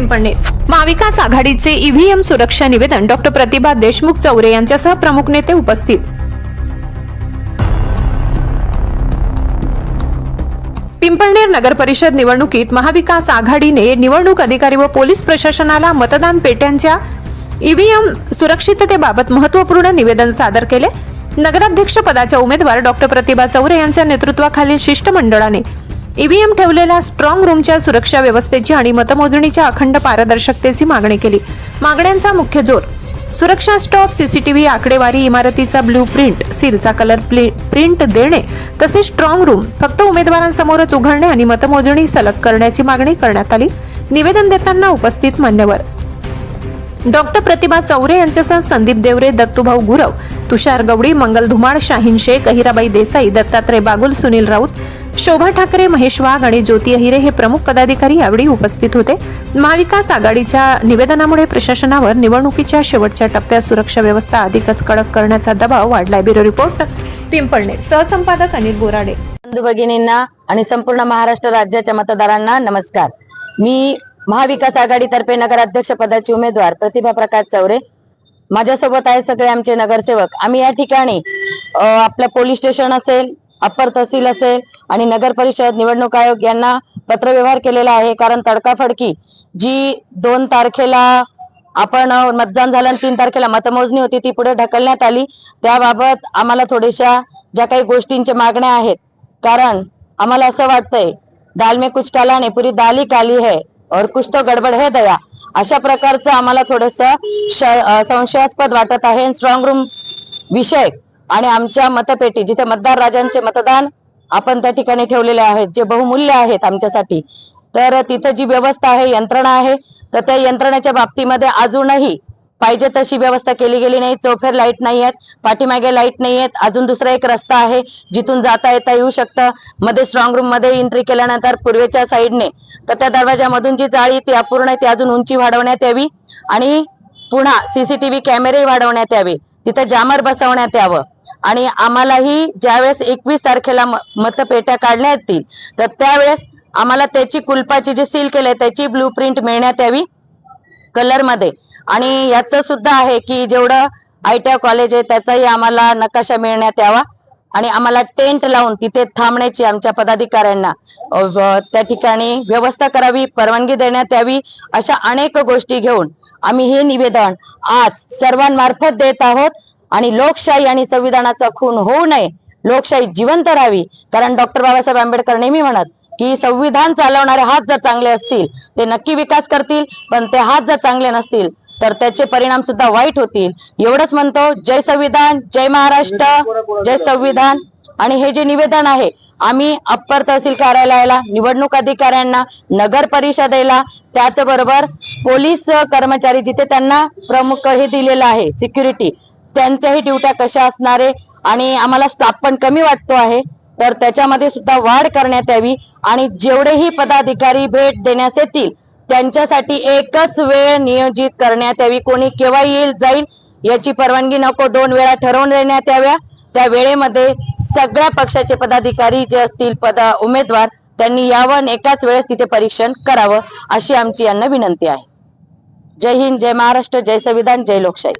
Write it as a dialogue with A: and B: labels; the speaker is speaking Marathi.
A: पिंपळनेर महाविकास आघाडीचे ईव्हीएम सुरक्षा निवेदन डॉक्टर प्रतिभा देशमुख चौरे यांच्यासह प्रमुख नेते उपस्थित। पिंपळनेर नगर परिषद निवडणुकीत महाविकास आघाडीने निवडणूक अधिकारी व पोलीस प्रशासनाला मतदान पेट्यांच्या ईव्हीएम सुरक्षिततेबाबत महत्त्वपूर्ण निवेदन सादर केले। नगराध्यक्ष पदाच्या उमेदवार डॉक्टर प्रतिभा चौरे यांच्या नेतृत्वाखालील शिष्टमंडळाने ईव्हीएम ठेवलेल्या स्ट्रॉंग रूमच्या सुरक्षा व्यवस्थेची आणि मतमोजणीच्या अखंड पारदर्शकतेची मागणी केली। मागण्यांचा मुख्य जोर सुरक्षा स्टॉप, सीसीटीव्ही आकडेवारी, इमारतीचा ब्लूप्रिंट, सीलचा कलर प्रिंट देणे तसेच स्ट्रॉंग रूम फक्त उमेदवारांसमोरच उघडणे आणि मतमोजणी सलग करण्याची मागणी करण्यात आली। निवेदन देताना उपस्थित मान्यवर डॉक्टर प्रतिभा चौरे यांच्यासह संदीप देवरे, दत्तूभाऊ गुरव, तुषार गवडी, मंगल धुमाळ, शाहीन शेख, अहिराबाई देसाई, दत्तात्रय बागुल, सुनील राऊत, शोभा ठाकरे, महेश वाघ आणि ज्योती अहिरे हे प्रमुख पदाधिकारी यावेळी उपस्थित होते। महाविकास आघाडीच्या निवेदनामुळे प्रशासनावर निवडणुकीच्या शेवटच्या टप्प्यात सुरक्षा व्यवस्था अधिकच कडक करण्याचा दबाव वाढलाय। Bureau report, Pimpalner. सहसंपादक अनिल बोराडे।
B: बंधू भगिनींना आणि संपूर्ण महाराष्ट्र राज्याच्या मतदारांना नमस्कार। मी महाविकास आघाडीतर्फे नगराध्यक्ष पदाची उमेदवार प्रतिभा प्रकाश चौरे, माझ्यासोबत आहे सगळे आमचे नगरसेवक। आम्ही या ठिकाणी आपल्या पोलीस स्टेशन असेल, अप्पर तहसील असेल आणि नगर परिषद, निवडणूक आयोग यांना पत्रव्यवहार केलेला आहे। कारण तडकाफडकी जी 2 तारखेला आपण मतदान झालं आणि 3 तारखेला मतमोजणी होती ती पुढे ढकलण्यात आली। त्याबाबत आम्हाला थोड्याशा ज्या काही गोष्टींच्या मागण्या आहेत, कारण आम्हाला असं वाटतंय दाल में कुछ काला नहीं, पूरी दाल ही काली है और कुछ तो गडबड है दया, अशा प्रकारचं आम्हाला थोडंसं संशयास्पद वाटत आहे। स्ट्रॉंग रूम विषय आणि आमच्या मतपेटी जिथे मतदार राजांचे मतदान आपण त्या ठिकाणी ठेवलेले आहेत, जे बहुमूल्य आहेत आमच्यासाठी, तर तिथे जी व्यवस्था आहे, यंत्रणा आहे, तर त्या यंत्रणेच्या बाबतीमध्ये अजूनही पाहिजे तशी व्यवस्था केली गेली नाही। चौफेर लाईट नाही आहेत, पाठीमागे लाईट नाही आहेत। अजून दुसरा एक रस्ता आहे जिथून जाता येता येऊ शकतं। मध्ये स्ट्रॉंग रूम मध्ये एंट्री केल्यानंतर पूर्वेच्या साईडने तर त्या दरवाजामधून जी जाळी ती अपूर्ण आहे, ती अजून उंची वाढवण्यात यावी आणि पुन्हा सीसीटीव्ही कॅमेरे वाढवण्यात यावे, तिथे जामर बसवण्यात यावं आणि आम्हालाही ज्यावेळेस 21 तारखेला मतपेट्या काढण्यात येतील तर त्यावेळेस आम्हाला त्याची कुलपाची जी सील केले त्याची ब्लूप्रिंट मिळण्यात यावी कलर मध्ये। आणि याचं सुद्धा आहे की जेवढं ITI कॉलेज आहे त्याचाही आम्हाला नकाशा मिळण्यात यावा आणि आम्हाला टेंट लावून तिथे थांबण्याची आमच्या पदाधिकाऱ्यांना त्या ठिकाणी व्यवस्था करावी, परवानगी देण्यात यावी। अशा अनेक गोष्टी घेऊन आम्ही हे निवेदन आज सर्वांमार्फत देत आहोत आणि लोकशाही आणि संविधानाचा खून होऊ नये, लोकशाही जिवंत राहावी। कारण डॉक्टर बाबासाहेब आंबेडकर नेहमी म्हणत की संविधान चालवणारे हात जर चांगले असतील ते नक्की विकास करतील, पण ते हात जर चांगले नसतील तर त्याचे परिणाम सुद्धा वाईट होतील। एवढंच म्हणतो, जय संविधान, जय महाराष्ट्र, जय संविधान। आणि हे जे निवेदन आहे आम्ही अप्पर तहसील कार्यालयाला, निवडणूक अधिकाऱ्यांना, नगर परिषदेला, त्याचबरोबर पोलीस कर्मचारी जिथे त्यांना प्रमुख हे दिलेलं आहे सिक्युरिटी, त्यांच्याही ड्युट्या कशा असणारे आणि आम्हाला स्टाफ पण कमी वाटतो आहे, तर त्याच्यामध्ये सुद्धा वाढ करण्यात यावी आणि जेवढेही पदाधिकारी भेट देण्यास येतील त्यांच्यासाठी एकच वेळ नियोजित करण्यात यावी। कोणी केव्हा येईल जाईल याची परवानगी नको, 2 वेळा ठरवून देण्यात याव्या। त्या वेळेमध्ये सगळ्या पक्षाचे पदाधिकारी जे असतील उमेदवार त्यांनी यावं, एकाच वेळेस तिथे परीक्षण करावं, अशी आमची यांना विनंती आहे। जय हिंद, जय महाराष्ट्र, जय संविधान, जय लोकशाही।